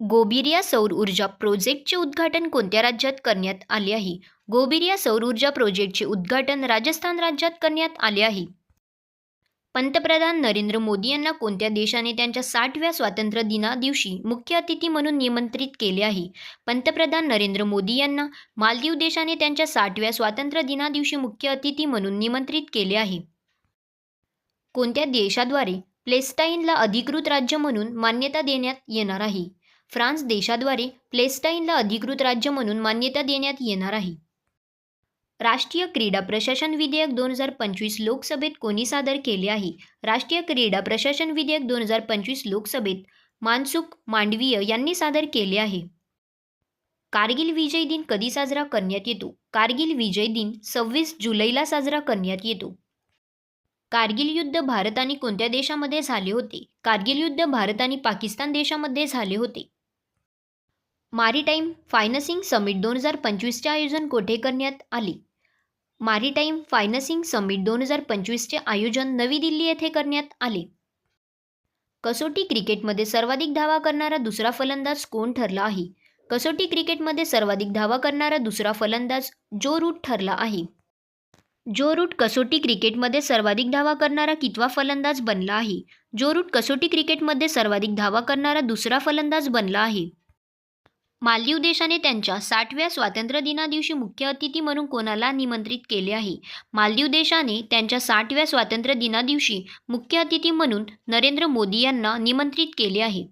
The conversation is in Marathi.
गोबिरिया सौर ऊर्जा प्रोजेक्टचे उद्घाटन कोणत्या राज्यात करण्यात आले आहे? गोबिरिया सौर ऊर्जा प्रोजेक्टचे उद्घाटन राजस्थान राज्यात करण्यात आले आहे. पंतप्रधान नरेंद्र मोदी यांना कोणत्या देशाने त्यांच्या 60व्या स्वातंत्र्य दिना दिवशी मुख्य अतिथी म्हणून निमंत्रित केले आहे? पंतप्रधान नरेंद्र मोदी यांना मालदीव देशाने त्यांच्या 60व्या स्वातंत्र्य दिना दिवशी मुख्य अतिथी म्हणून निमंत्रित केले आहे. कोणत्या देशाद्वारे पॅलेस्टाईनला अधिकृत राज्य म्हणून मान्यता देण्यात येणार आहे? फ्रान्स देशाद्वारे पॅलेस्टाईनला अधिकृत राज्य म्हणून मान्यता देण्यात येणार आहे. राष्ट्रीय क्रीडा प्रशासन विधेयक 2025 लोकसभेत कोणी सादर केले आहे? राष्ट्रीय क्रीडा प्रशासन विधेयक 2025 लोकसभेत मनसुख मांडवीय यांनी सादर केले आहे. कारगिल विजय दिन कधी साजरा करण्यात येतो? कारगिल विजय दिन 26 जुलैला साजरा करण्यात येतो. कारगिल युद्ध भारत आणि कोणत्या देशामध्ये झाले होते? कारगिल युद्ध भारत आणि पाकिस्तान देशामध्ये झाले होते. मॅरिटाईम फायनान्सिंग समिट 2025चे आयोजन कोठे करण्यात आले? मॅरिटाईम फायनान्सिंग समिट 2025चे आयोजन नवी दिल्ली येथे करण्यात आले. कसोटी क्रिकेटमध्ये सर्वाधिक धावा करणारा दुसरा फलंदाज कोण ठरला आहे? कसोटी क्रिकेटमध्ये सर्वाधिक धावा करणारा दुसरा फलंदाज जो रूट ठरला आहे. जो रूट कसोटी क्रिकेटमध्ये सर्वाधिक धावा करणारा कितवा फलंदाज बनला आहे? जो रूट कसोटी क्रिकेटमध्ये सर्वाधिक धावा करणारा दुसरा फलंदाज बनला आहे. मालदीव देशाने त्यांच्या 60व्या स्वातंत्र्य दिना दिवशी मुख्य अतिथी म्हणून कोणाला निमंत्रित केले आहे? मालदीव देशाने त्यांच्या 60व्या स्वातंत्र्य दिना दिवशी मुख्य अतिथी म्हणून नरेंद्र मोदी यांना निमंत्रित केले आहे.